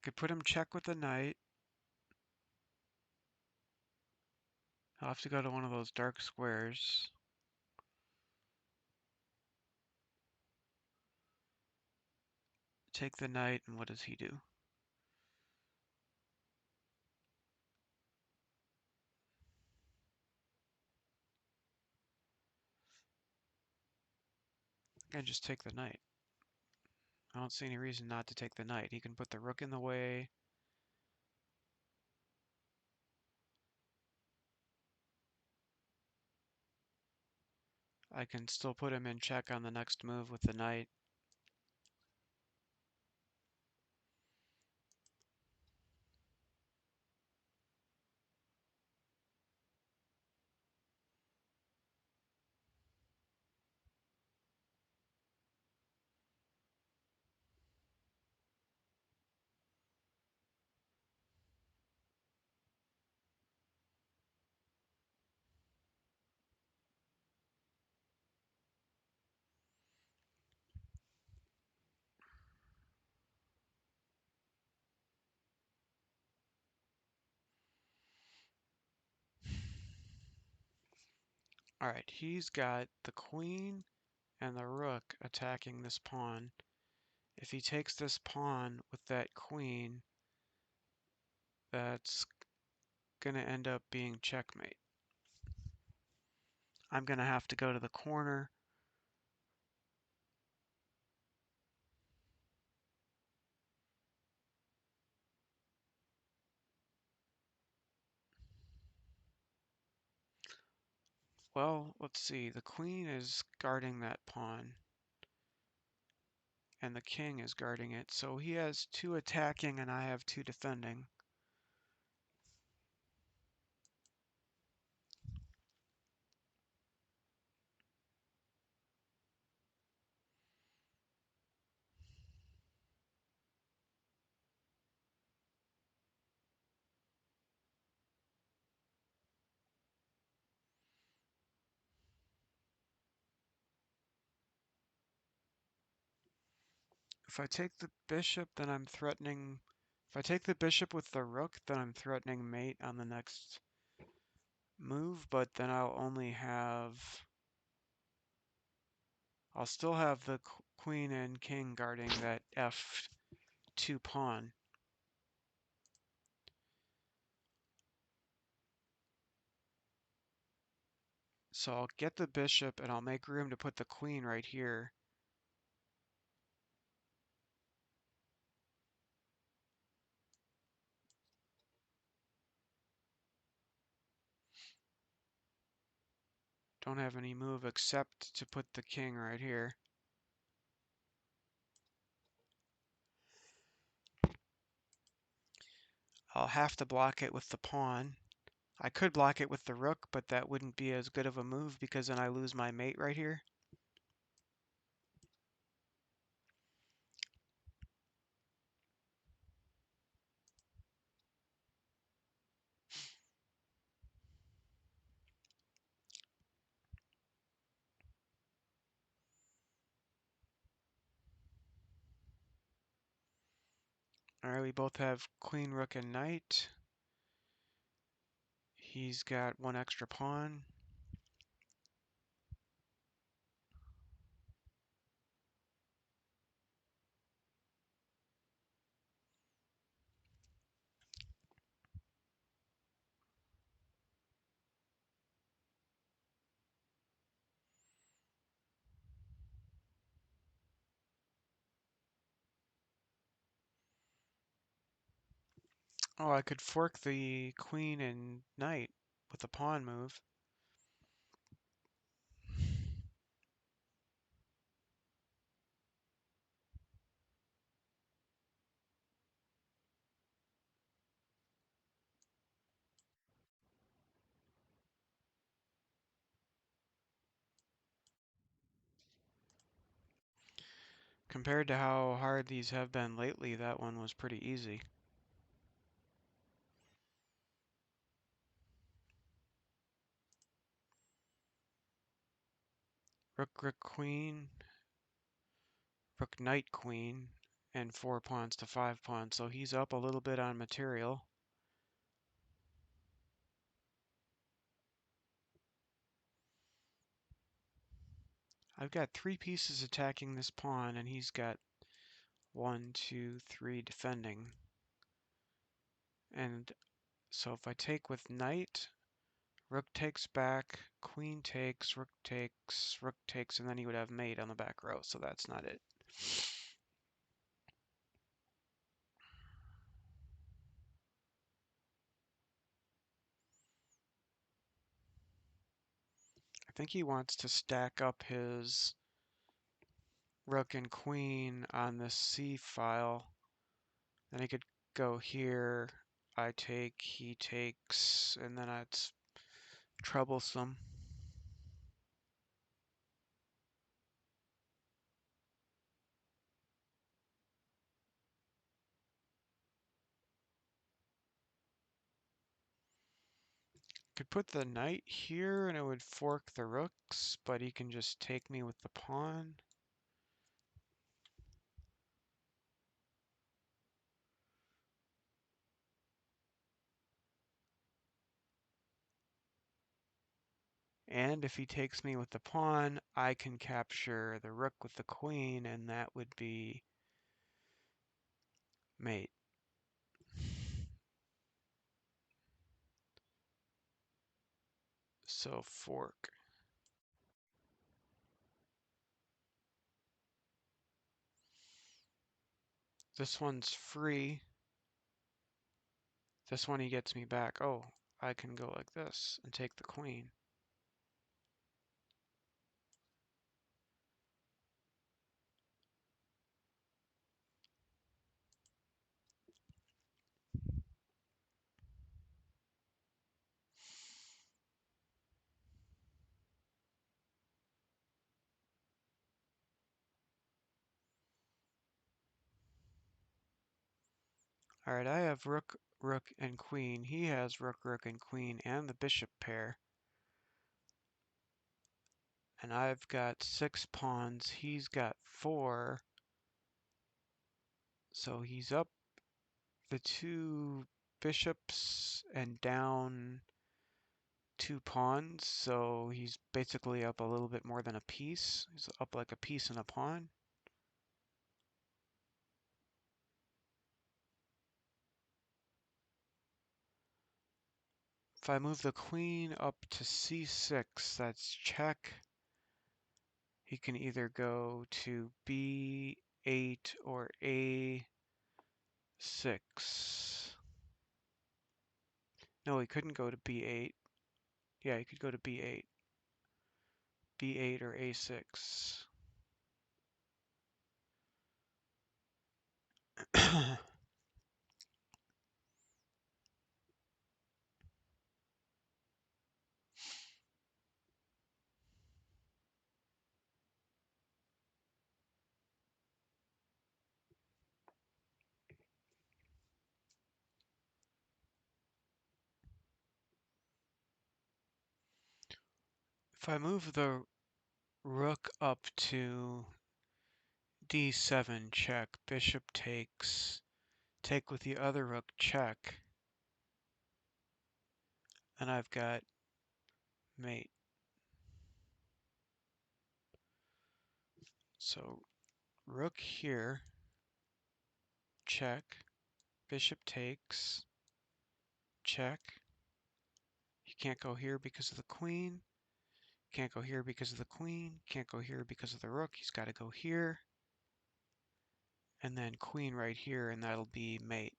Could put him check with the knight. I'll have to go to one of those dark squares. Take the knight, and what does he do? I just take the knight. I don't see any reason not to take the knight. He can put the rook in the way. I can still put him in check on the next move with the knight. Alright, he's got the queen and the rook attacking this pawn. If he takes this pawn with that queen, that's going to end up being checkmate. I'm going to have to go to the corner. Well, let's see. The queen is guarding that pawn, and the king is guarding it. So he has two attacking, and I have two defending. If I take the bishop, then I'm threatening... If I take the bishop with the rook, then I'm threatening mate on the next move, but then I'll only have... I'll still have the queen and king guarding that f2 pawn. So I'll get the bishop and I'll make room to put the queen right here. Don't have any move except to put the king right here. I'll have to block it with the pawn. I could block it with the rook, but that wouldn't be as good of a move because then I lose my mate right here. Alright, we both have queen, rook, and knight. He's got one extra pawn. Oh, I could fork the queen and knight with the pawn move. Compared to how hard these have been lately, that one was pretty easy. Rook, rook, queen, rook, knight, queen, and 4 pawns to 5 pawns, so he's up a little bit on material. I've got 3 pieces attacking this pawn, and he's got 1, 2, 3 defending. And so if I take with knight, rook takes back, queen takes, rook takes, and then he would have mate on the back row, so that's not it. I think he wants to stack up his rook and queen on this C file. Then he could go here, I take, he takes, and then it's troublesome. Could put the knight here and it would fork the rooks, but he can just take me with the pawn. And if he takes me with the pawn, I can capture the rook with the queen, and that would be mate. So fork. This one's free. This one he gets me back. Oh, I can go like this and take the queen. All right, I have rook, rook, and queen. He has rook, rook, and queen, and the bishop pair. And I've got 6 pawns. He's got 4. So he's up the 2 bishops and down 2 pawns. So he's basically up a little bit more than a piece. He's up like a piece and a pawn. If I move the queen up to c6, that's check. He can either go to b8 or a6. No, he couldn't go to b8. Yeah, he could go to b8. b8 or a6. If I move the rook up to d7, check, bishop takes, take with the other rook, check, and I've got mate. So rook here, check, bishop takes, check. You can't go here because of the queen. Can't go here because of the queen. Can't go here because of the rook. He's got to go here. And then queen right here, and that'll be mate.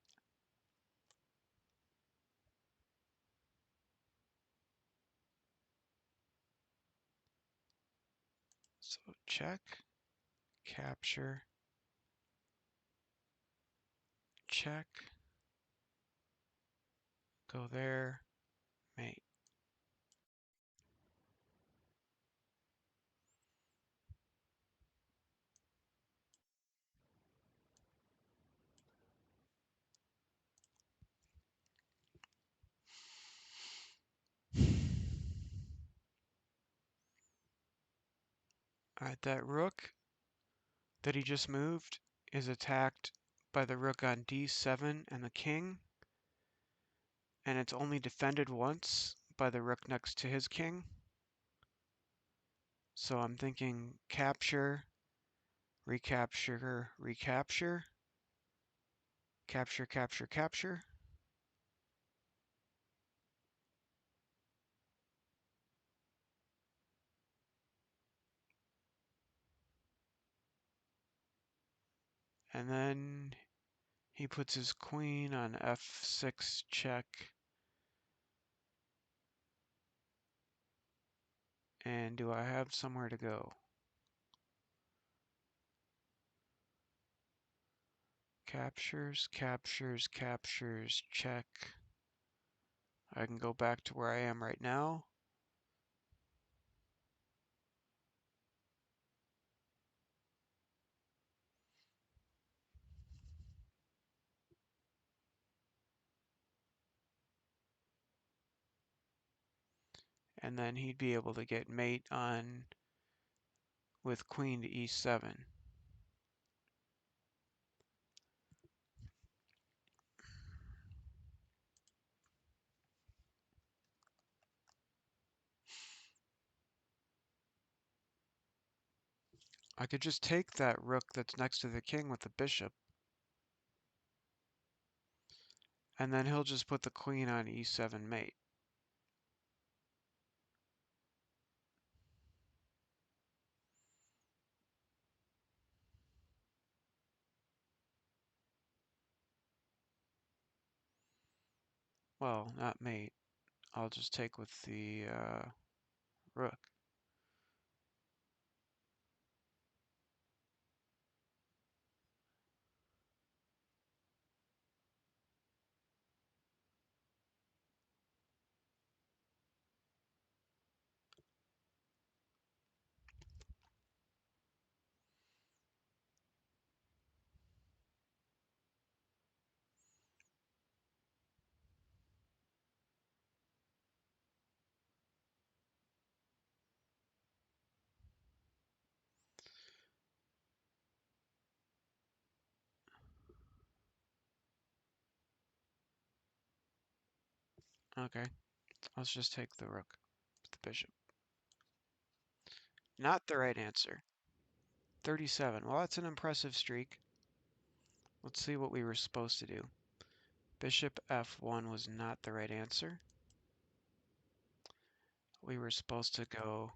So check, capture, check, go there, mate. Alright, that rook that he just moved is attacked by the rook on d7 and the king, and it's only defended once by the rook next to his king. So I'm thinking capture, recapture, recapture, capture, capture, capture. And then he puts his queen on f6 check. And do I have somewhere to go? Captures, captures, captures, check. I can go back to where I am right now. And then he'd be able to get mate on with queen to e7. I could just take that rook that's next to the king with the bishop, and then he'll just put the queen on e7 mate. Well, not mate. I'll just take with the rook. Okay, let's just take the rook with the bishop. Not the right answer. 37. Well, that's an impressive streak. Let's see what we were supposed to do. Bishop f1 was not the right answer. We were supposed to go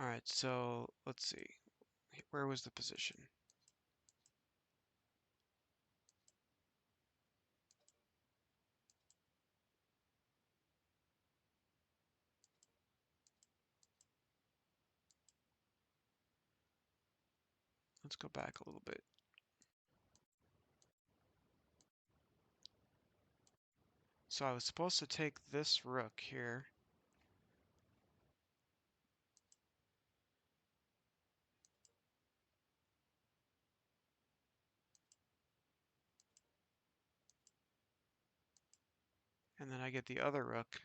all right, so let's see. Where was the position? Let's go back a little bit. So I was supposed to take this rook here. And then I get the other rook.